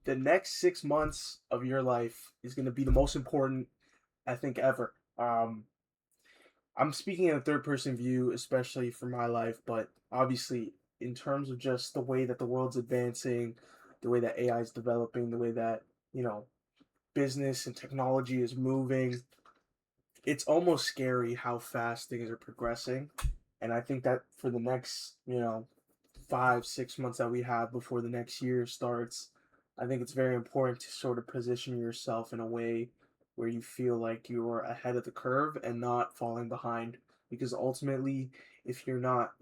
the next 6 months of your life is going to be the most important, I think, ever. I'm speaking in a third person view, especially for my life, but obviously, in terms of just the way that the world's advancing, the way that AI is developing, the way that, you know, business and technology is moving, it's almost scary how fast things are progressing. And I think that for the next, 5, 6 months that we have before the next year starts, I think it's very important to sort of position yourself in a way where you feel like you're ahead of the curve and not falling behind. Because ultimately, if you're not,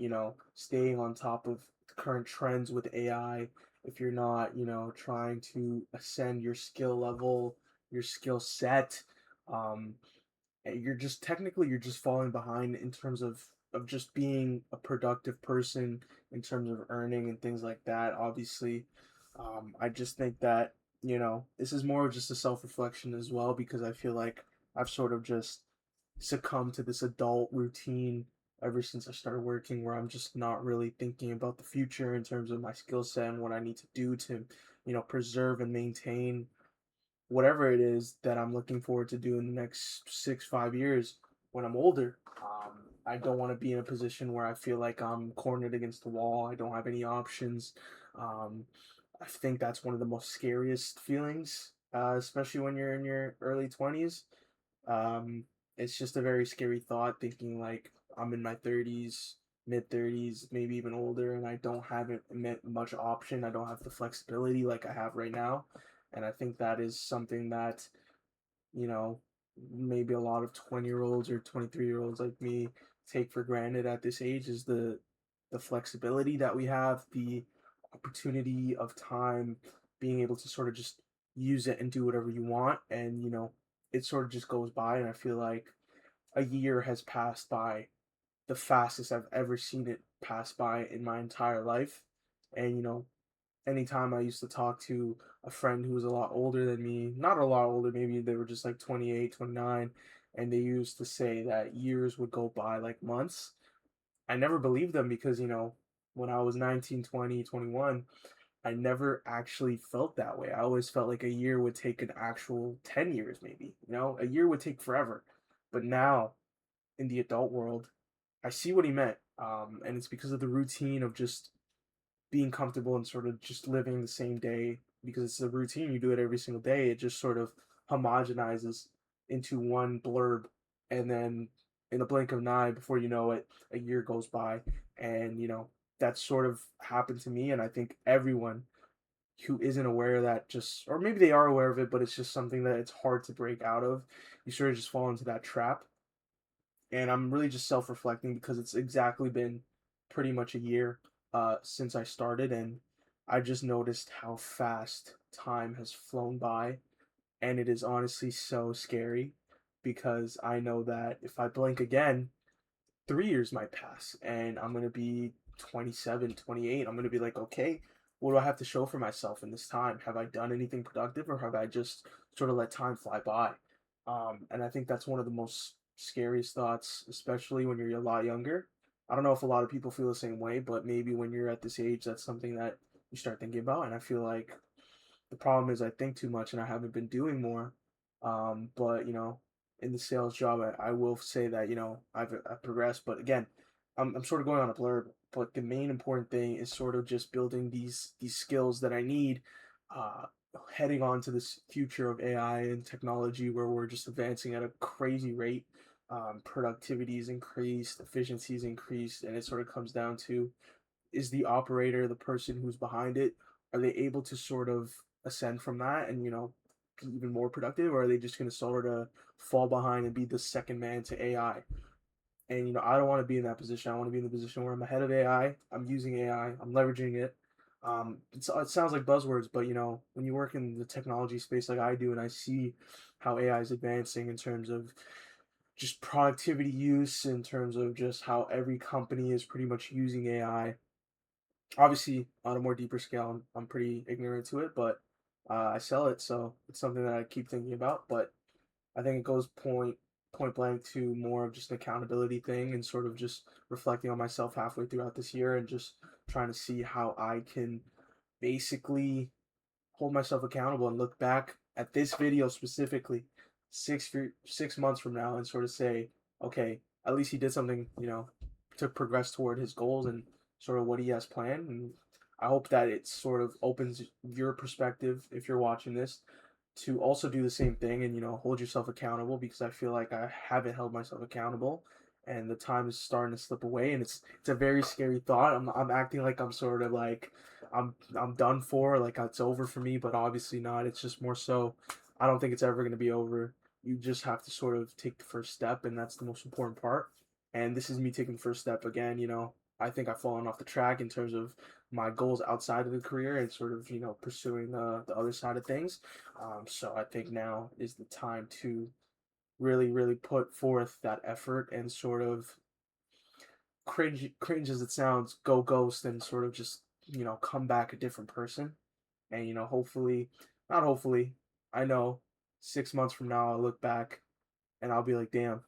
staying on top of the current trends with AI, if you're not, trying to ascend your skill level, your skill set, um, you're just falling behind in terms of just being a productive person in terms of earning and things like that. Obviously, I just think that this is more of just a self reflection as well because I feel like I've sort of just succumbed to this adult routine ever since I started working where I'm just not really thinking about the future in terms of my skill set and what I need to do to preserve and maintain whatever it is that I'm looking forward to do in the next 6, 5 years when I'm older. I don't want to be in a position where I feel like I'm cornered against the wall. I don't have any options. Um, I think that's one of the most scariest feelings, especially when you're in your early 20s. Um, it's just a very scary thought thinking like I'm in my 30s, mid 30s, maybe even older, and I don't have much option. I don't have the flexibility like I have right now. And I think that is something that, you know, maybe a lot of 20-year-olds or 23-year-olds like me take for granted at this age is the flexibility that we have, the opportunity of time, being able to sort of just use it and do whatever you want. And, it sort of just goes by. And I feel like a year has passed by the fastest I've ever seen it pass by in my entire life. And, anytime I used to talk to a friend who was a lot older than me, not a lot older, maybe they were just like 28, 29, and they used to say that years would go by like months. I never believed them because, when I was 19, 20, 21, I never actually felt that way. I always felt like a year would take an actual 10 years, maybe. A year would take forever. But now, in the adult world, I see what he meant. And it's because of the routine of just being comfortable and sort of just living the same day because it's a routine. You do it every single day. It just sort of homogenizes into one blurb. And then in a blink of an eye, before you know it, a year goes by. And, that sort of happened to me. And I think everyone who isn't aware of that just, or maybe they are aware of it, but it's just something that it's hard to break out of. You sort of just fall into that trap. And I'm really just self reflecting because it's exactly been pretty much a year since I started, and I just noticed how fast time has flown by, and it is honestly so scary because I know that if I blink again, 3 years might pass, and I'm gonna be 27, 28. I'm gonna be like, okay, what do I have to show for myself in this time? Have I done anything productive, or have I just sort of let time fly by? And I think that's one of the most scariest thoughts, especially when you're a lot younger. I don't know if a lot of people feel the same way, but maybe when you're at this age, that's something that you start thinking about. And I feel like the problem is I think too much and I haven't been doing more. But in the sales job, I will say that I've progressed. But again, I'm sort of going on a blurb. But the main important thing is sort of just building these skills that I need, uh, heading on to this future of AI and technology where we're just advancing at a crazy rate. Productivity is increased, efficiency is increased, and it sort of comes down to is the operator, the person who's behind it, are they able to sort of ascend from that and be even more productive, or are they just going to sort of fall behind and be the second man to AI? And I don't want to be in that position. I want to be in the position where I'm ahead of AI. I'm using AI. I'm leveraging it. It sounds like buzzwords, but when you work in the technology space like I do, and I see how AI is advancing in terms of just productivity use, in terms of just how every company is pretty much using AI, obviously on a more deeper scale, I'm pretty ignorant to it, but I sell it, so it's something that I keep thinking about. But I think it goes point blank to more of just an accountability thing and sort of just reflecting on myself halfway throughout this year and just trying to see how I can basically hold myself accountable and look back at this video specifically 6 months from now and sort of say, okay, at least he did something, to progress toward his goals and sort of what he has planned. And I hope that it sort of opens your perspective if you're watching this to also do the same thing and hold yourself accountable, because I feel like I haven't held myself accountable and the time is starting to slip away, and it's a very scary thought. I'm acting like I'm sort of like I'm done for, like it's over for me, but obviously not. It's just more so I don't think it's ever going to be over. You just have to sort of take the first step, and that's the most important part. And this is me taking the first step again. I think I've fallen off the track in terms of my goals outside of the career and sort of pursuing the other side of things. So I think now is the time to really really put forth that effort and sort of cringe as it sounds, go ghost and sort of just come back a different person. And hopefully, not hopefully, I know 6 months from now I'll look back and I'll be like, damn,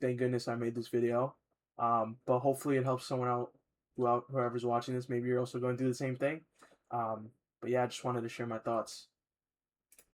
thank goodness I made this video. But hopefully it helps someone out, whoever's watching this. Maybe you're also going through the same thing. But yeah, I just wanted to share my thoughts.